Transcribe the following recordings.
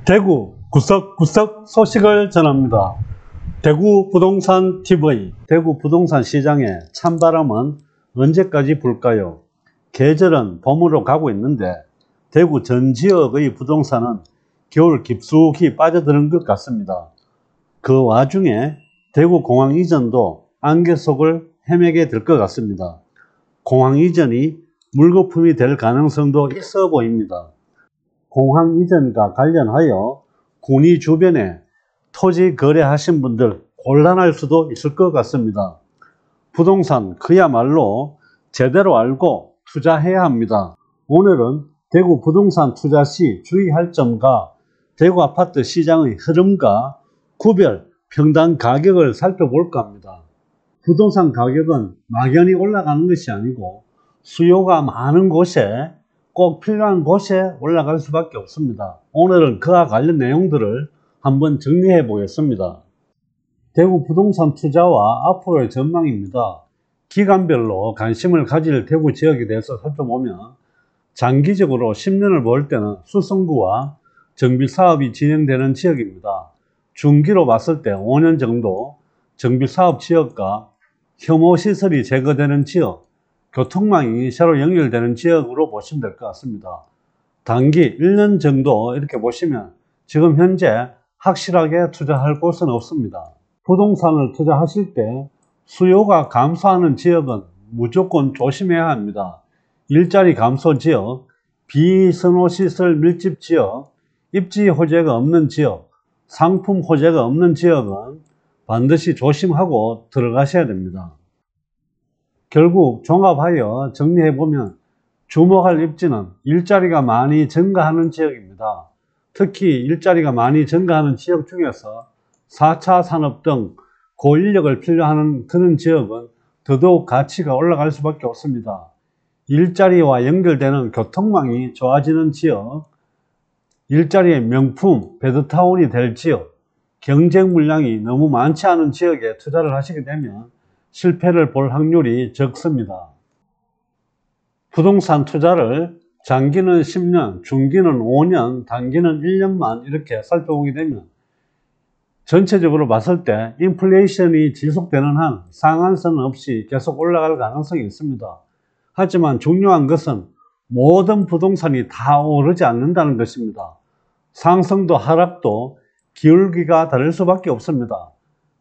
대구 구석구석 소식을 전합니다. 대구 부동산 TV, 대구 부동산 시장의 찬바람은 언제까지 불까요? 계절은 봄으로 가고 있는데 대구 전 지역의 부동산은 겨울 깊숙이 빠져드는 것 같습니다. 그 와중에 대구 공항 이전도 안개 속을 헤매게 될 것 같습니다. 공항 이전이 물거품이 될 가능성도 있어 보입니다. 공항 이전과 관련하여 군위 주변에 토지 거래하신 분들 곤란할 수도 있을 것 같습니다. 부동산 그야말로 제대로 알고 투자해야 합니다. 오늘은 대구 부동산 투자 시 주의할 점과 대구 아파트 시장의 흐름과 구별 평당 가격을 살펴볼까 합니다. 부동산 가격은 막연히 올라가는 것이 아니고 수요가 많은 곳에 꼭 필요한 곳에 올라갈 수밖에 없습니다. 오늘은 그와 관련 내용들을 한번 정리해 보겠습니다. 대구 부동산 투자와 앞으로의 전망입니다. 기간별로 관심을 가질 대구 지역에 대해서 살펴보면 장기적으로 10년을 볼 때는 수성구와 정비사업이 진행되는 지역입니다. 중기로 봤을 때 5년 정도 정비사업 지역과 혐오시설이 제거되는 지역, 교통망이 새로 연결되는 지역으로 보시면 될 것 같습니다. 단기 1년 정도 이렇게 보시면 지금 현재 확실하게 투자할 곳은 없습니다. 부동산을 투자하실 때 수요가 감소하는 지역은 무조건 조심해야 합니다. 일자리 감소 지역, 비선호시설 밀집 지역, 입지 호재가 없는 지역, 상품 호재가 없는 지역은 반드시 조심하고 들어가셔야 됩니다. 결국 종합하여 정리해보면 주목할 입지는 일자리가 많이 증가하는 지역입니다. 특히 일자리가 많이 증가하는 지역 중에서 4차 산업 등 고인력을 필요하는 드는 지역은 더더욱 가치가 올라갈 수밖에 없습니다. 일자리와 연결되는 교통망이 좋아지는 지역, 일자리의 명품 베드타운이 될 지역, 경쟁 물량이 너무 많지 않은 지역에 투자를 하시게 되면 실패를 볼 확률이 적습니다. 부동산 투자를 장기는 10년, 중기는 5년, 단기는 1년만 이렇게 살펴보게 되면 전체적으로 봤을 때 인플레이션이 지속되는 한 상한선 없이 계속 올라갈 가능성이 있습니다. 하지만 중요한 것은 모든 부동산이 다 오르지 않는다는 것입니다. 상승도 하락도 기울기가 다를 수밖에 없습니다.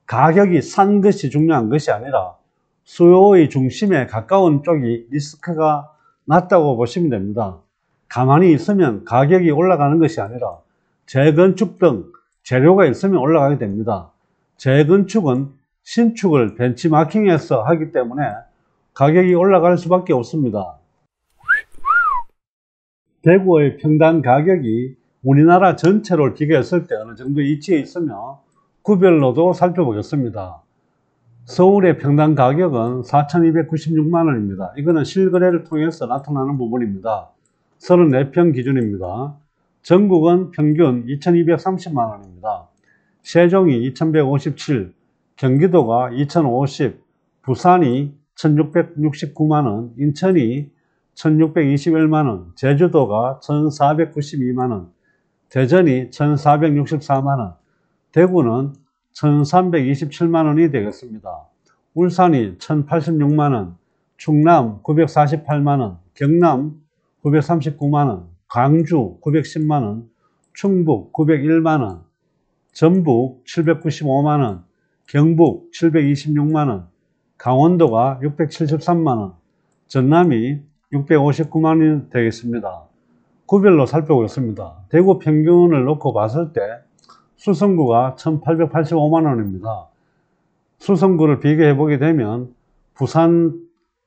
가격이 싼 것이 중요한 것이 아니라 수요의 중심에 가까운 쪽이 리스크가 낮다고 보시면 됩니다. 가만히 있으면 가격이 올라가는 것이 아니라 재건축 등 재료가 있으면 올라가게 됩니다. 재건축은 신축을 벤치마킹해서 하기 때문에 가격이 올라갈 수밖에 없습니다. 대구의 평당 가격이 우리나라 전체로 비교했을 때 어느 정도 위치에 있으며 구별로도 살펴보겠습니다. 서울의 평당 가격은 4,296만원입니다. 이거는 실거래를 통해서 나타나는 부분입니다. 34평 기준입니다. 전국은 평균 2,230만원입니다. 세종이 2,157, 경기도가 2,050, 부산이 1,669만원, 인천이 1,621만원, 제주도가 1,492만원, 대전이 1,464만원, 대구는 1,327만원이 되겠습니다. 울산이 1,086만원, 충남 948만원, 경남 939만원, 광주 910만원, 충북 901만원, 전북 795만원, 경북 726만원, 강원도가 673만원, 전남이 659만원이 되겠습니다. 구별로 살펴보겠습니다. 대구 평균을 놓고 봤을 때 수성구가 1,885만원입니다. 수성구를 비교해 보게 되면 부산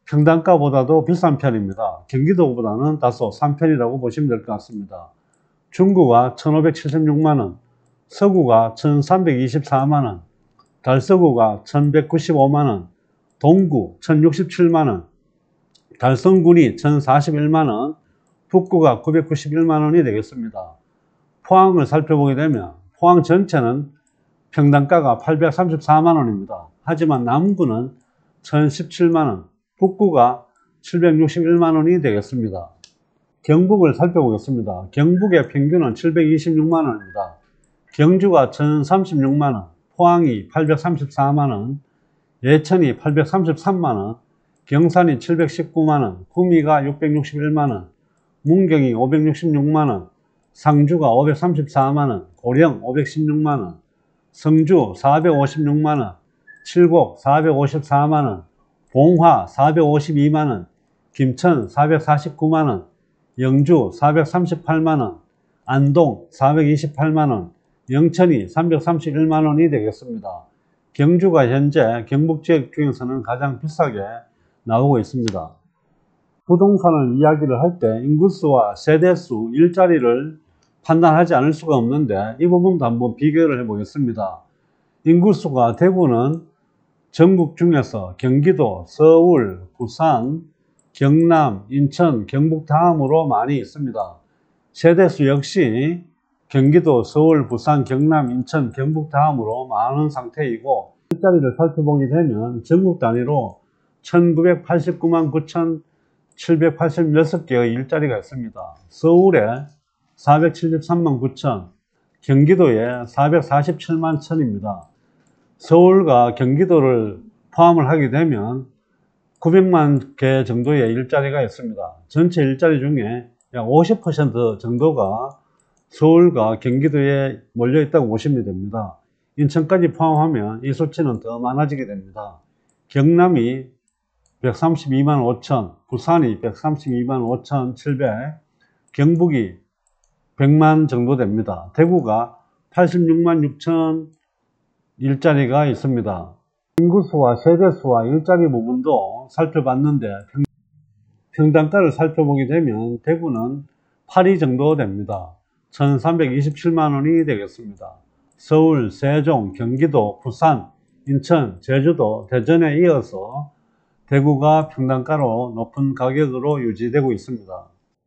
평당가보다도 비싼 편입니다. 경기도보다는 다소 싼 편이라고 보시면 될 것 같습니다. 중구가 1,576만원, 서구가 1,324만원, 달서구가 1,195만원, 동구 1,067만원, 달성군이 1,041만원, 북구가 991만원이 되겠습니다. 포항을 살펴보게 되면 포항 전체는 평당가가 834만원입니다. 하지만 남구는 1,017만원, 북구가 761만원이 되겠습니다. 경북을 살펴보겠습니다. 경북의 평균은 726만원입니다. 경주가 1036만원, 포항이 834만원, 예천이 833만원, 경산이 719만원, 구미가 661만원, 문경이 566만원, 상주가 534만원, 고령 516만원, 성주 456만원, 칠곡 454만원, 봉화 452만원, 김천 449만원, 영주 438만원, 안동 428만원, 영천이 331만원이 되겠습니다. 경주가 현재 경북지역 중에서는 가장 비싸게 나오고 있습니다. 부동산을 이야기를 할 때 인구수와 세대수, 일자리를 판단하지 않을 수가 없는데 이 부분도 한번 비교를 해 보겠습니다. 인구수가 대구는 전국 중에서 경기도, 서울, 부산, 경남, 인천, 경북 다음으로 많이 있습니다. 세대수 역시 경기도, 서울, 부산, 경남, 인천, 경북 다음으로 많은 상태이고 일자리를 살펴보게 되면 전국 단위로 1989만 9,786개의 일자리가 있습니다. 서울에 473만 9천, 경기도에 447만 1천입니다. 서울과 경기도를 포함을 하게 되면 900만 개 정도의 일자리가 있습니다. 전체 일자리 중에 약 50% 정도가 서울과 경기도에 몰려 있다고 보시면 됩니다. 인천까지 포함하면 이 수치는 더 많아지게 됩니다. 경남이 132만 5천, 부산이 132만 5천 700, 경북이 100만 정도 됩니다. 대구가 86만 6천 일자리가 있습니다. 인구수와 세대수와 일자리 부분도 살펴봤는데 평당가를 살펴보게 되면 대구는 8위 정도 됩니다. 1327만 원이 되겠습니다. 서울, 세종, 경기도, 부산, 인천, 제주도, 대전에 이어서 대구가 평당가로 높은 가격으로 유지되고 있습니다.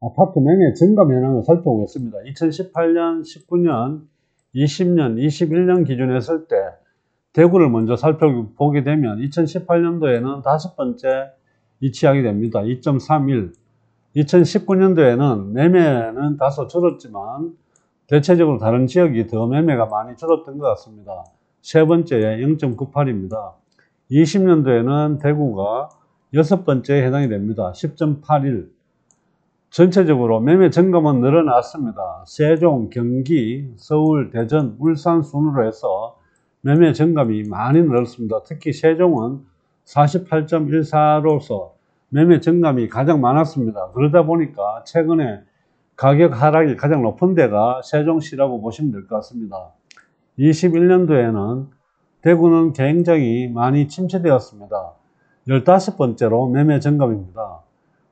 아파트 매매 증감 현황을 살펴보겠습니다. 2018년, 19년, 20년, 21년 기준에 했을 때 대구를 먼저 살펴보게 되면 2018년도에는 5번째 위치하게 됩니다. 2.31. 2019년도에는 매매는 다소 줄었지만 대체적으로 다른 지역이 더 매매가 많이 줄었던 것 같습니다. 세 번째에 0.98입니다. 20년도에는 대구가 6번째에 해당이 됩니다. 10.81. 전체적으로 매매 증감은 늘어났습니다. 세종, 경기, 서울, 대전, 울산 순으로 해서 매매 증감이 많이 늘었습니다. 특히 세종은 48.14로서 매매 증감이 가장 많았습니다. 그러다 보니까 최근에 가격 하락이 가장 높은 데가 세종시라고 보시면 될 것 같습니다. 21년도에는 대구는 굉장히 많이 침체되었습니다. 15번째로 매매 증감입니다.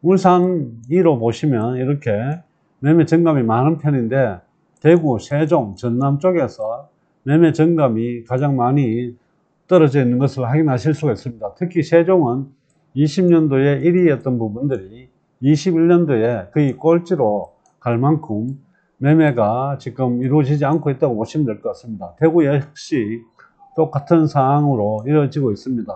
울산 2로 보시면 이렇게 매매 증감이 많은 편인데 대구, 세종, 전남 쪽에서 매매 증감이 가장 많이 떨어져 있는 것을 확인하실 수가 있습니다. 특히 세종은 20년도에 1위였던 부분들이 21년도에 거의 꼴찌로 갈 만큼 매매가 지금 이루어지지 않고 있다고 보시면 될 것 같습니다. 대구 역시 똑같은 상황으로 이루어지고 있습니다.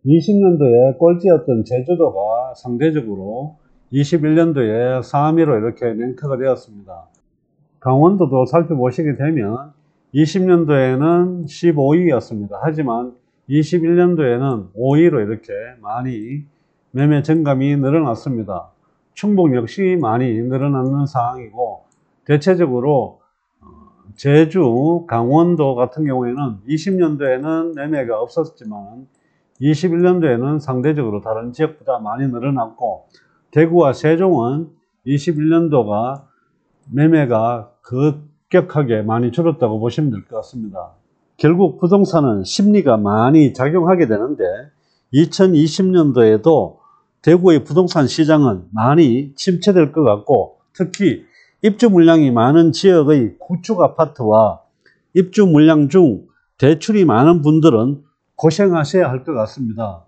20년도에 꼴찌였던 제주도가 상대적으로 21년도에 3위로 이렇게 랭크가 되었습니다. 강원도도 살펴보시게 되면 20년도에는 15위였습니다. 하지만 21년도에는 5위로 이렇게 많이 매매 증감이 늘어났습니다. 충북 역시 많이 늘어나는 상황이고 대체적으로 제주, 강원도 같은 경우에는 20년도에는 매매가 없었지만 21년도에는 상대적으로 다른 지역보다 많이 늘어났고 대구와 세종은 21년도가 매매가 급격하게 많이 줄었다고 보시면 될 것 같습니다. 결국 부동산은 심리가 많이 작용하게 되는데 2020년도에도 대구의 부동산 시장은 많이 침체될 것 같고 특히 입주 물량이 많은 지역의 구축 아파트와 입주 물량 중 대출이 많은 분들은 고생하셔야 할 것 같습니다.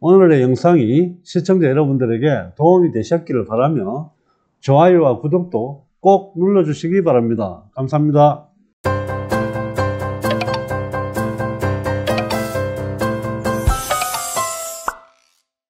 오늘의 영상이 시청자 여러분들에게 도움이 되셨기를 바라며 좋아요와 구독도 꼭 눌러주시기 바랍니다. 감사합니다.